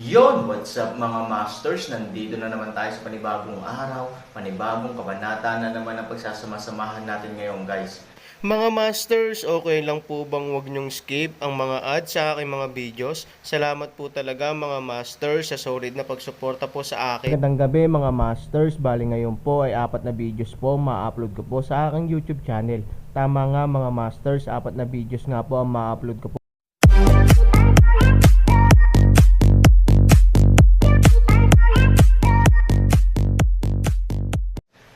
Yon, what's up mga masters? Nandito na naman tayo sa panibagong araw, panibagong kabanata na naman ang pagsasama-samahan natin ngayon guys. Mga masters, okay lang po bang wag nyong skip ang mga ads sa aking mga videos? Salamat po talaga mga masters sa solid na pagsuporta po sa akin. Magandang gabi mga masters, bali ngayon po ay 4 na videos po ma-upload ko po sa aking YouTube channel. Tama nga mga masters, 4 na videos nga po ang ma-upload ko po.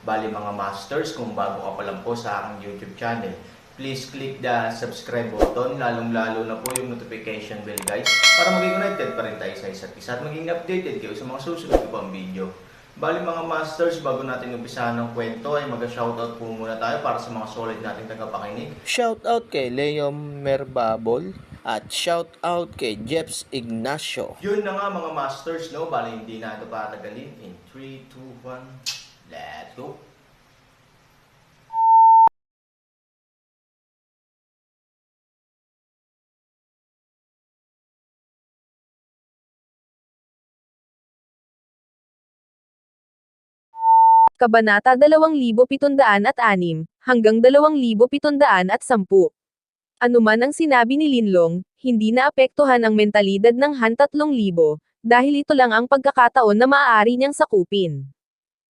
Bali mga masters, kung bago ka pa lang po sa aking YouTube channel, please click the subscribe button, lalong-lalo na po yung notification bell guys, para maging connected pa rin tayo sa isa't isa at maging updated kayo sa mga susunod ko pang video. Bali mga masters, bago natin umpisahan ng kwento ay mag-shoutout po muna tayo para sa mga solid nating tagapakinig. Shoutout kay Leo Merbabol at shoutout kay Jeps Ignacio. Yun na nga mga masters, no? Bali hindi na ito patagalin. In 3, 2, 1... Let's go! Kabanata 2706 hanggang 2710. Anuman ang sinabi ni Linlong, hindi naapektuhan ang mentalidad ng Han 3000, dahil ito lang ang pagkakataon na maaari niyang sakupin.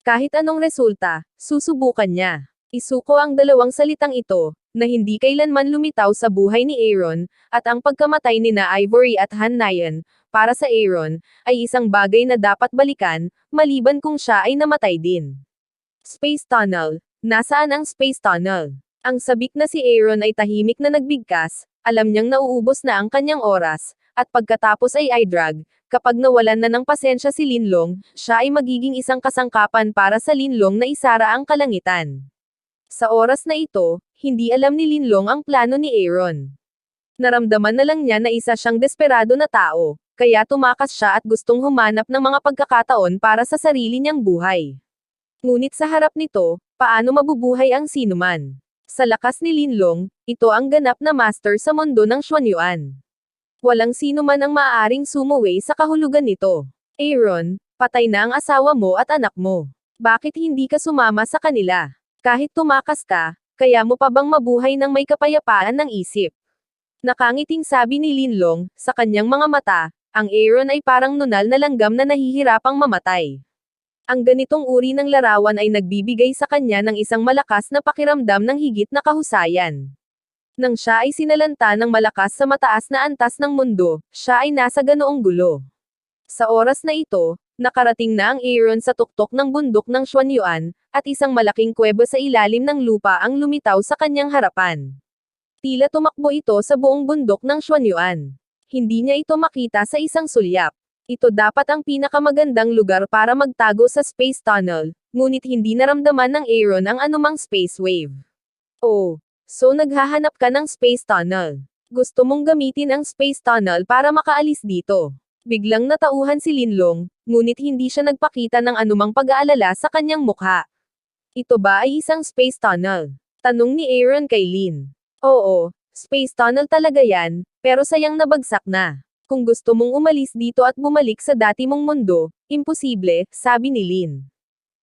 Kahit anong resulta, susubukan niya. Isuko ang dalawang salitang ito, na hindi kailanman lumitaw sa buhay ni Aaron, at ang pagkamatay ni na Ivory at Han Nayan, para sa Aaron, ay isang bagay na dapat balikan, maliban kung siya ay namatay din. Space Tunnel. Nasaan ang Space Tunnel? Ang sabik na si Aaron ay tahimik na nagbigkas, alam niyang nauubos na ang kanyang oras, at pagkatapos ay iDrag, kapag nawalan na ng pasensya si Linlong, siya ay magiging isang kasangkapan para sa Linlong na isara ang kalangitan. Sa oras na ito, hindi alam ni Linlong ang plano ni Aaron. Naramdaman na lang niya na isa siyang desperado na tao, kaya tumakas siya at gustong humanap ng mga pagkakataon para sa sarili niyang buhay. Ngunit sa harap nito, paano mabubuhay ang sinuman? Sa lakas ni Linlong, ito ang ganap na master sa mundo ng Xuanyuan. Walang sino man ang maaaring sumuway sa kahulugan nito. Aaron, patay na ang asawa mo at anak mo. Bakit hindi ka sumama sa kanila? Kahit tumakas ka, kaya mo pa bang mabuhay ng may kapayapaan ng isip? Nakangiting sabi ni Linlong, sa kanyang mga mata, ang Aaron ay parang nunal na langgam na nahihirapang mamatay. Ang ganitong uri ng larawan ay nagbibigay sa kanya ng isang malakas na pakiramdam ng higit na kahusayan. Nang siya ay sinalanta ng malakas sa mataas na antas ng mundo, siya ay nasa ganoong gulo. Sa oras na ito, nakarating na ang Aaron sa tuktok ng bundok ng Xuanyuan, at isang malaking kuweba sa ilalim ng lupa ang lumitaw sa kanyang harapan. Tila tumakbo ito sa buong bundok ng Xuanyuan. Hindi niya ito makita sa isang sulyap. Ito dapat ang pinakamagandang lugar para magtago sa space tunnel, ngunit hindi naramdaman ng Aaron ang anumang space wave. Oh, so naghahanap ka ng space tunnel. Gusto mong gamitin ang space tunnel para makaalis dito. Biglang natauhan si Linlong, ngunit hindi siya nagpakita ng anumang pag-aalala sa kanyang mukha. Ito ba ay isang space tunnel? Tanong ni Aaron kay Lin. Oo, space tunnel talaga yan, pero sayang nabagsak na. Kung gusto mong umalis dito at bumalik sa dati mong mundo, imposible, sabi ni Lin.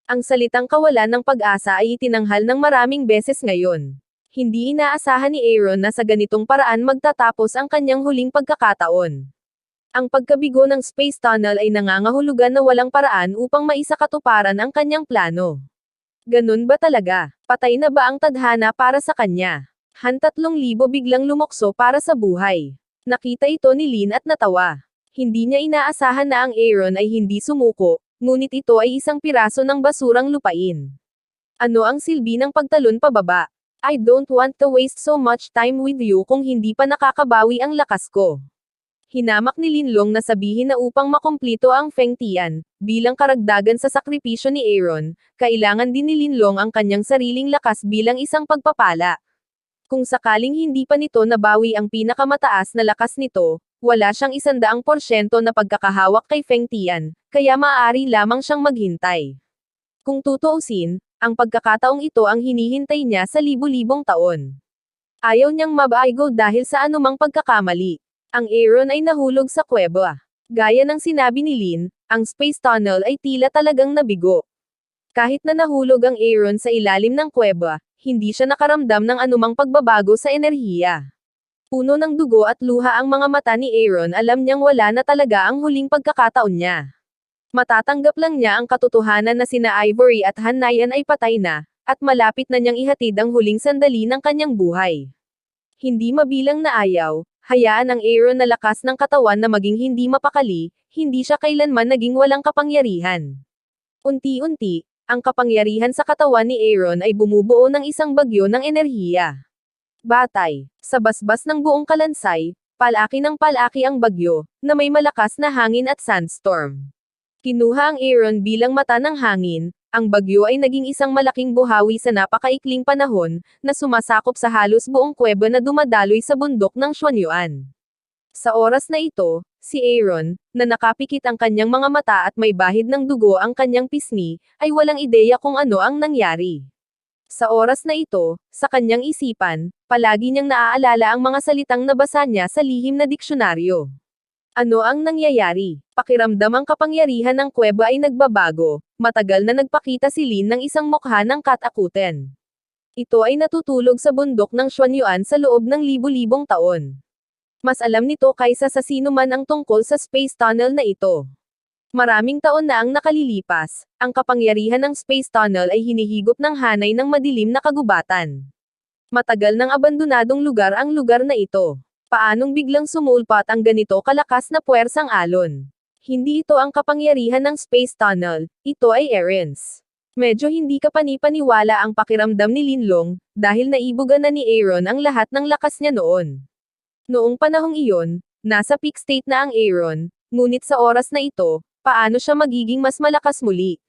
Ang salitang kawalan ng pag-asa ay itinanghal ng maraming beses ngayon. Hindi inaasahan ni Aaron na sa ganitong paraan magtatapos ang kanyang huling pagkakataon. Ang pagkabigo ng space tunnel ay nangangahulugan na walang paraan upang maisakatuparan ang kanyang plano. Ganun ba talaga? Patay na ba ang tadhana para sa kanya? Han 3000 biglang lumokso para sa buhay. Nakita ito ni Lin at natawa. Hindi niya inaasahan na ang Aaron ay hindi sumuko, ngunit ito ay isang piraso ng basurang lupain. Ano ang silbi ng pagtalon pababa? I don't want to waste so much time with you kung hindi pa nakakabawi ang lakas ko. Hinamak ni Linlong na sabihin na upang makumplito ang Feng Tian, bilang karagdagan sa sakripisyo ni Aaron, kailangan din ni Linlong ang kanyang sariling lakas bilang isang pagpapala. Kung sakaling hindi pa nito nabawi ang pinakamataas na lakas nito, wala siyang 100% na pagkakahawak kay Feng Tian, kaya maaari lamang siyang maghintay. Kung tutuusin, ang pagkakataong ito ang hinihintay niya sa libu-libong taon. Ayaw niyang mabaigo dahil sa anumang pagkakamali. Ang Aaron ay nahulog sa kuweba. Gaya ng sinabi ni Lin, ang space tunnel ay tila talagang nabigo. Kahit na nahulog ang Aaron sa ilalim ng kuweba, hindi siya nakaramdam ng anumang pagbabago sa enerhiya. Puno ng dugo at luha ang mga mata ni Aaron, alam niyang wala na talaga ang huling pagkakataon niya. Matatanggap lang niya ang katotohanan na sina Ivory at Hanayan ay patay na, at malapit na niyang ihatid ang huling sandali ng kanyang buhay. Hindi mabilang na ayaw, hayaan ang Aaron na lakas ng katawan na maging hindi mapakali, hindi siya kailanman naging walang kapangyarihan. Unti-unti, ang kapangyarihan sa katawan ni Aaron ay bumubuo ng isang bagyo ng enerhiya. Batay, sa basbas ng buong kalansay, palaki ng palaki ang bagyo, na may malakas na hangin at sandstorm. Kinuha ang Aaron bilang mata ng hangin, ang bagyo ay naging isang malaking buhawi sa napakaikling panahon, na sumasakop sa halos buong kuweba na dumadaloy sa bundok ng Xuanyuan. Sa oras na ito, si Aaron, na nakapikit ang kanyang mga mata at may bahid ng dugo ang kanyang pisngi, ay walang ideya kung ano ang nangyari. Sa oras na ito, sa kanyang isipan, palagi niyang naaalala ang mga salitang nabasa niya sa lihim na diksyonaryo. Ano ang nangyayari? Pakiramdam ang kapangyarihan ng kuweba ay nagbabago, matagal na nagpakita si Lin ng isang mukha ng katakutan. Ito ay natutulog sa bundok ng Xuanyuan sa loob ng libu-libong taon. Mas alam nito kaysa sa sino man ang tungkol sa space tunnel na ito. Maraming taon na ang nakalilipas, ang kapangyarihan ng space tunnel ay hinihigop ng hanay ng madilim na kagubatan. Matagal nang abandonadong lugar ang lugar na ito. Paanong biglang sumulpat ang ganito kalakas na puwersang alon? Hindi ito ang kapangyarihan ng space tunnel, ito ay Aaron's. Medyo hindi ka panipaniwala ang pakiramdam ni Linlong, dahil naibugan na ni Aaron ang lahat ng lakas niya noon. Noong panahong iyon, nasa peak state na ang Aaron, ngunit sa oras na ito, paano siya magiging mas malakas muli?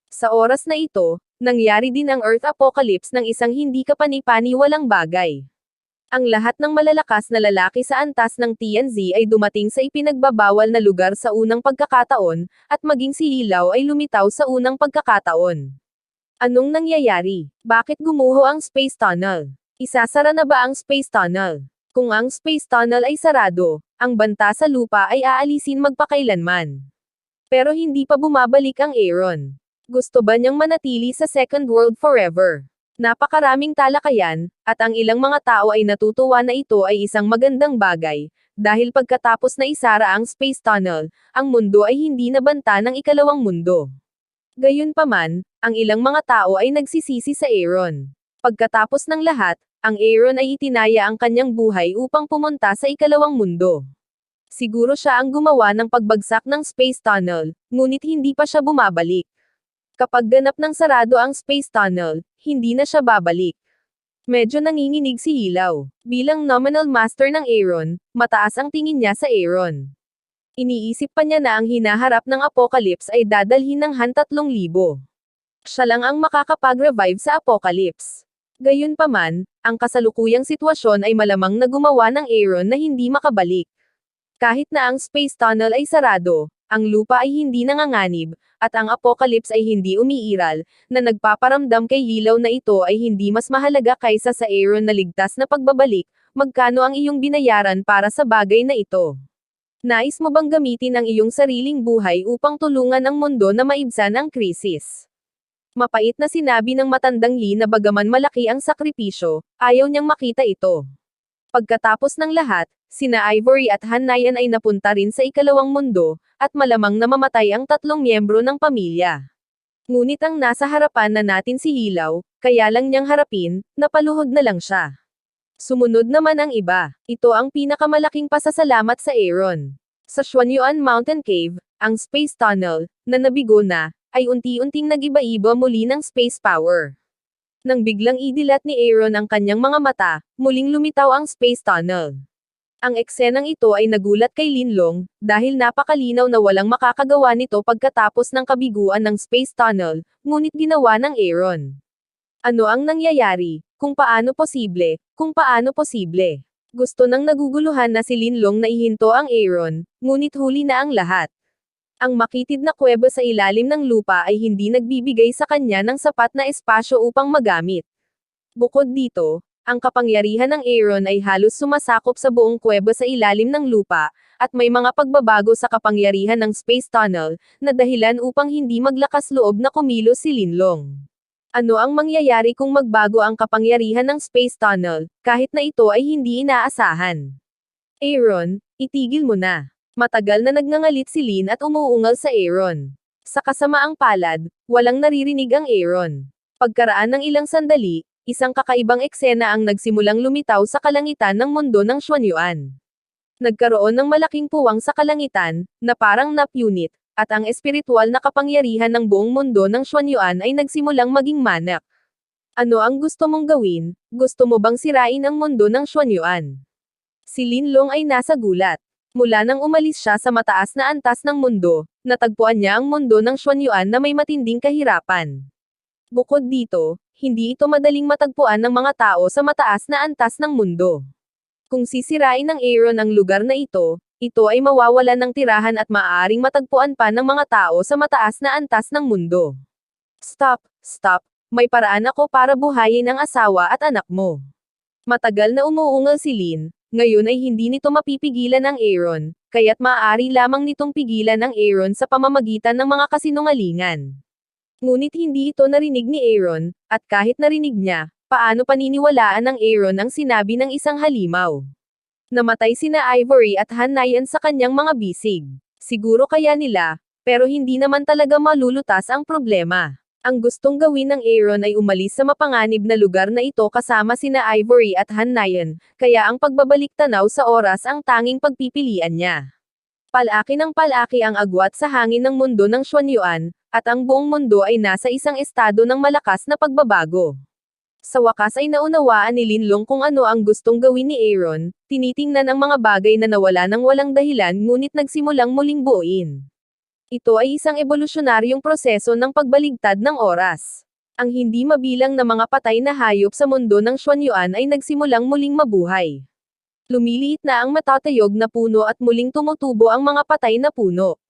Sa oras na ito, nangyari din ang Earth Apocalypse ng isang hindi kapanipaniwalang bagay. Ang lahat ng malalakas na lalaki sa antas ng TNZ ay dumating sa ipinagbabawal na lugar sa unang pagkakataon, at maging si Ilaw ay lumitaw sa unang pagkakataon. Anong nangyayari? Bakit gumuho ang space tunnel? Isasara na ba ang space tunnel? Kung ang space tunnel ay sarado, ang banta sa lupa ay aalisin magpakailanman. Pero hindi pa bumabalik ang Aaron. Gusto ba niyang manatili sa Second World forever? Napakaraming talakayan, at ang ilang mga tao ay natutuwa na ito ay isang magandang bagay, dahil pagkatapos na isara ang space tunnel, ang mundo ay hindi nabanta ng ikalawang mundo. Gayunpaman, ang ilang mga tao ay nagsisisi sa Aaron. Pagkatapos ng lahat, ang Aaron ay itinaya ang kanyang buhay upang pumunta sa ikalawang mundo. Siguro siya ang gumawa ng pagbagsak ng space tunnel, ngunit hindi pa siya bumabalik. Kapag ganap ng sarado ang space tunnel, hindi na siya babalik. Medyo nanginginig si Ilaw. Bilang nominal master ng Aaron, mataas ang tingin niya sa Aaron. Iniisip pa niya na ang hinaharap ng Apocalypse ay dadalhin ng Han 3,000. Siya lang ang makakapag-revive sa Apocalypse. Gayunpaman, ang kasalukuyang sitwasyon ay malamang na gumawa ng Aaron na hindi makabalik. Kahit na ang space tunnel ay sarado, ang lupa ay hindi nanganganib, at ang Apocalypse ay hindi umiiral, na nagpaparamdam kay Ilaw na ito ay hindi mas mahalaga kaysa sa Aaron na ligtas na pagbabalik, magkano ang iyong binayaran para sa bagay na ito? Nais mo bang gamitin ang iyong sariling buhay upang tulungan ang mundo na maibsan ang krisis? Mapait na sinabi ng matandang Lee na bagaman malaki ang sakripisyo, ayaw niyang makita ito. Pagkatapos ng lahat, sina Ivory at Hanayan ay napunta rin sa ikalawang mundo, at malamang namamatay ang 3 miyembro ng pamilya. Ngunit ang nasa harapan na natin si Ilaw, kaya lang niyang harapin, napaluhod na lang siya. Sumunod naman ang iba. Ito ang pinakamalaking pasasalamat sa Aaron. Sa Xuanyuan Mountain Cave, ang space tunnel, na nabigo na, ay unti-unting nag-iba-iba muli ng space power. Nang biglang idilat ni Aaron ang kanyang mga mata, muling lumitaw ang space tunnel. Ang eksenang ito ay nagulat kay Linlong, dahil napakalinaw na walang makakagawa nito pagkatapos ng kabiguan ng space tunnel, ngunit ginawa ng Aaron. Ano ang nangyayari? Kung paano posible? Kung paano posible? Gusto nang naguguluhan na si Linlong na ihinto ang Aaron, ngunit huli na ang lahat. Ang makitid na kuweba sa ilalim ng lupa ay hindi nagbibigay sa kanya ng sapat na espasyo upang magamit. Bukod dito, Ang kapangyarihan ng Aaron ay halos sumasakop sa buong kuweba sa ilalim ng lupa, at may mga pagbabago sa kapangyarihan ng space tunnel, na dahilan upang hindi maglakas loob na kumilos si Linlong. Ano ang mangyayari kung magbago ang kapangyarihan ng space tunnel, kahit na ito ay hindi inaasahan? Aaron, itigil mo na. Matagal na nagngangalit si Lin at umuungal sa Aaron. Sa kasamaang palad, walang naririnig ang Aaron. Pagkaraan ng ilang sandali, isang kakaibang eksena ang nagsimulang lumitaw sa kalangitan ng mundo ng Xuanyuan. Nagkaroon ng malaking puwang sa kalangitan, na parang napunit, at ang espiritual na kapangyarihan ng buong mundo ng Xuanyuan ay nagsimulang maging manak. Ano ang gusto mong gawin? Gusto mo bang sirain ang mundo ng Xuanyuan? Si Linlong ay nasa gulat. Mula nang umalis siya sa mataas na antas ng mundo, natagpuan niya ang mundo ng Xuanyuan na may matinding kahirapan. Bukod dito, hindi ito madaling matagpuan ng mga tao sa mataas na antas ng mundo. Kung sisirain ng Aaron ang lugar na ito ay mawawalan ng tirahan at maaaring matagpuan pa ng mga tao sa mataas na antas ng mundo. Stop. May paraan ako para buhayin ang asawa at anak mo. Matagal na umuungal si Lin, ngayon ay hindi nito mapipigilan ang Aaron, kaya't maaari lamang nitong pigilan ang Aaron sa pamamagitan ng mga kasinungalingan. Ngunit hindi ito narinig ni Aaron, at kahit narinig niya, paano paniniwalaan ng Aaron ang sinabi ng isang halimaw? Namatay sina Ivory at Hanayan sa kanyang mga bisig. Siguro kaya nila, pero hindi naman talaga malulutas ang problema. Ang gustong gawin ng Aaron ay umalis sa mapanganib na lugar na ito kasama sina Ivory at Hanayan, kaya ang pagbabalik tanaw sa oras ang tanging pagpipilian niya. Palaki ng palaki ang agwat sa hangin ng mundo ng Xuanyuan, at ang buong mundo ay nasa isang estado ng malakas na pagbabago. Sa wakas ay naunawaan ni Linlong kung ano ang gustong gawin ni Aaron, tinitingnan ang mga bagay na nawala ng walang dahilan ngunit nagsimulang muling buuin. Ito ay isang evolusyonaryong proseso ng pagbaligtad ng oras. Ang hindi mabilang na mga patay na hayop sa mundo ng Xuanyuan ay nagsimulang muling mabuhay. Lumiliit na ang matatayog na puno at muling tumutubo ang mga patay na puno.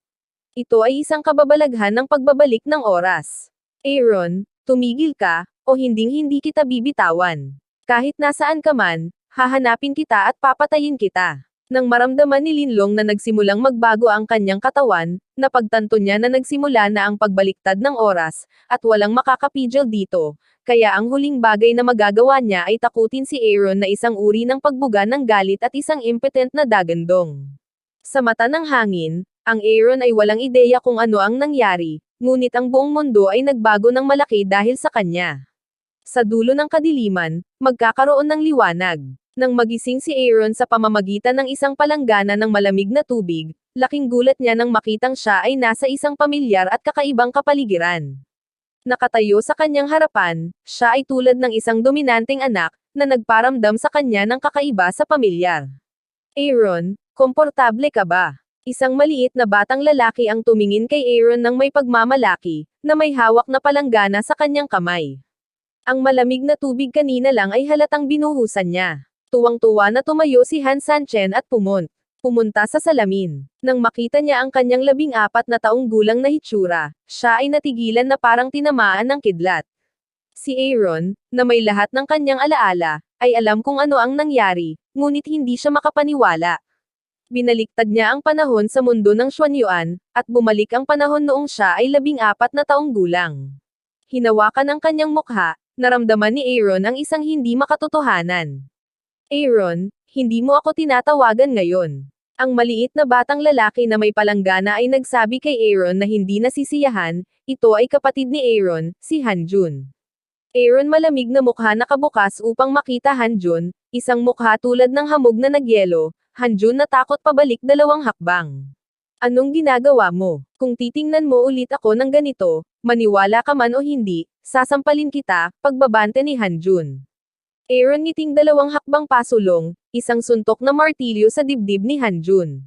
Ito ay isang kababalaghan ng pagbabalik ng oras. Aaron, tumigil ka, o hinding-hindi kita bibitawan. Kahit nasaan ka man, hahanapin kita at papatayin kita. Nang maramdaman ni Linlong na nagsimulang magbago ang kanyang katawan, napagtanto niya na nagsimula na ang pagbaliktad ng oras, at walang makakapigil dito, kaya ang huling bagay na magagawa niya ay takutin si Aaron na isang uri ng pagbuga ng galit at isang impotent na dagandong. Sa mata ng hangin, ang Aaron ay walang ideya kung ano ang nangyari, ngunit ang buong mundo ay nagbago ng malaki dahil sa kanya. Sa dulo ng kadiliman, magkakaroon ng liwanag. Nang magising si Aaron sa pamamagitan ng isang palanggana ng malamig na tubig, laking gulat niya nang makitang siya ay nasa isang pamilyar at kakaibang kapaligiran. Nakatayo sa kanyang harapan, siya ay tulad ng isang dominanteng anak, na nagparamdam sa kanya ng kakaiba sa pamilyar. Aaron, komportable ka ba? Isang maliit na batang lalaki ang tumingin kay Aaron ng may pagmamalaki, na may hawak na palanggana sa kanyang kamay. Ang malamig na tubig kanina lang ay halatang binuhusan niya. Tuwang-tuwa na tumayo si Han Sanchen at pumunta sa salamin. Nang makita niya ang kanyang 14 na taong gulang na hitsura, siya ay natigilan na parang tinamaan ng kidlat. Si Aaron, na may lahat ng kanyang alaala, ay alam kung ano ang nangyari, ngunit hindi siya makapaniwala. Binaliktad niya ang panahon sa mundo ng Xuanyuan, at bumalik ang panahon noong siya ay 14 na taong gulang. Hinawakan ang kanyang mukha, naramdaman ni Aaron ang isang hindi makatotohanan. Aaron, hindi mo ako tinatawagan ngayon. Ang maliit na batang lalaki na may palanggana ay nagsabi kay Aaron na hindi nasisiyahan, ito ay kapatid ni Aaron, si Hanjun. Aaron malamig na mukha nakabukas upang makita Hanjun, isang mukha tulad ng hamog na nagyelo. Hanjun natakot pabalik 2 hakbang. Anong ginagawa mo? Kung titingnan mo ulit ako ng ganito, maniwala ka man o hindi, sasampalin kita, pagbabante ni Hanjun. Aaron ngiting 2 hakbang pasulong, isang suntok na martilyo sa dibdib ni Hanjun.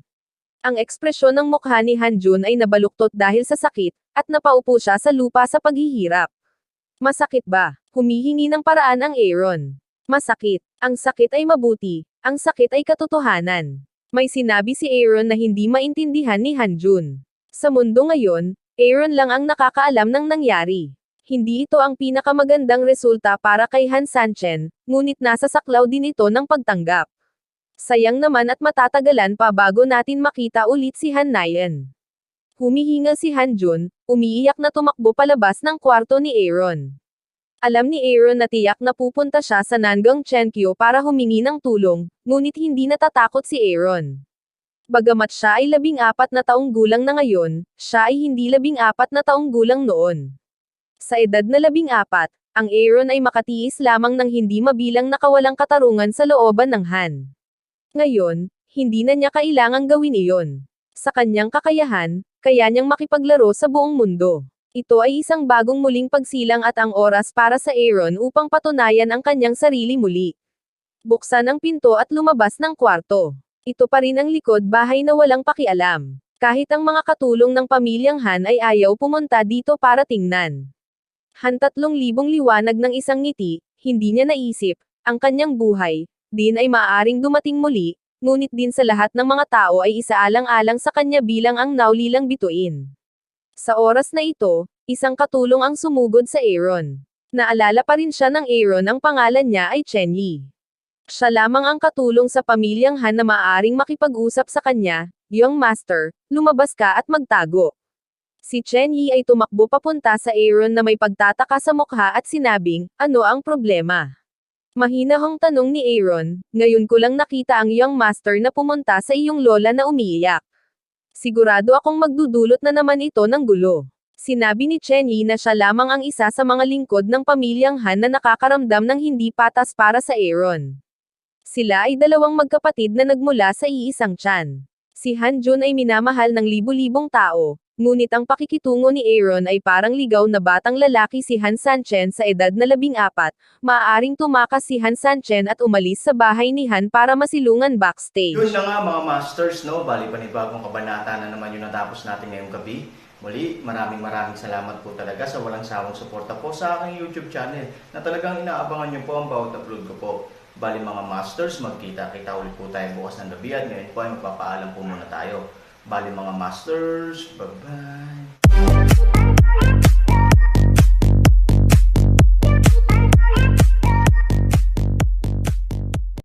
Ang ekspresyon ng mukha ni Hanjun ay nabaluktot dahil sa sakit, at napaupo siya sa lupa sa paghihirap. Masakit ba? Humihingi ng paraan ang Aaron. Masakit. Ang sakit ay mabuti. Ang sakit ay katotohanan. May sinabi si Aaron na hindi maintindihan ni Hanjun. Sa mundo ngayon, Aaron lang ang nakakaalam ng nangyari. Hindi ito ang pinakamagandang resulta para kay Han Sanchen, ngunit nasa saklaw din ito ng pagtanggap. Sayang naman at matatagalan pa bago natin makita ulit si Han Nayan. Humihinga si Han Jun, umiiyak na tumakbo palabas ng kwarto ni Aaron. Alam ni Aaron na tiyak na pupunta siya sa Nangang Chenkyo para humingi ng tulong, ngunit hindi natatakot si Aaron. Bagamat siya ay 14 na taong gulang na ngayon, siya ay hindi 14 na taong gulang noon. Sa edad na 14, ang Aaron ay makatiis lamang ng hindi mabilang na kawalang katarungan sa looban ng Han. Ngayon, hindi na niya kailangang gawin iyon. Sa kanyang kakayahan, kaya niyang makipaglaro sa buong mundo. Ito ay isang bagong muling pagsilang at ang oras para sa Aaron upang patunayan ang kanyang sarili muli. Buksan ang pinto at lumabas ng kwarto. Ito pa rin ang likod bahay na walang pakialam. Kahit ang mga katulong ng pamilyang Han ay ayaw pumunta dito para tingnan. Han 3,000 liwanag ng isang ngiti, hindi niya naisip, ang kanyang buhay, din ay maaaring dumating muli, ngunit din sa lahat ng mga tao ay isaalang-alang sa kanya bilang ang naulilang bituin. Sa oras na ito, isang katulong ang sumugod sa Aaron. Naalala pa rin siya ng Aaron ang pangalan niya ay Chen Yi. Siya lamang ang katulong sa pamilyang Han na maaaring makipag-usap sa kanya, "Young Master, lumabas ka at magtago." Si Chen Yi ay tumakbo papunta sa Aaron na may pagtataka sa mukha at sinabing, "Ano ang problema?" Mahinahong tanong ni Aaron, "Ngayon ko lang nakita ang Young Master na pumunta sa iyong lola na umiiyak. Sigurado akong magdudulot na naman ito ng gulo." Sinabi ni Chen Yi na siya lamang ang isa sa mga lingkod ng pamilyang Han na nakakaramdam ng hindi patas para sa Aaron. Sila ay dalawang magkapatid na nagmula sa iisang tiyan. Si Han Jun ay minamahal ng libu-libong tao, ngunit ang pakikitungo ni Aaron ay parang ligaw na batang lalaki si Han Sanchen sa edad na 14, maaaring tumakas si Han Sanchen at umalis sa bahay ni Han para masilungan backstage. Yun na nga mga masters, no? Bali panibagong kabanata na naman yung natapos natin ngayong gabi. Muli, maraming salamat po talaga sa walang sawang suporta po sa aking YouTube channel na talagang inaabangan nyo po ang bawat upload ko po. Bali mga masters, magkita-kita ulit po tayo bukas ng gabi at ngayon po ay magpapaalam po muna tayo. Bali mga masters, bye-bye!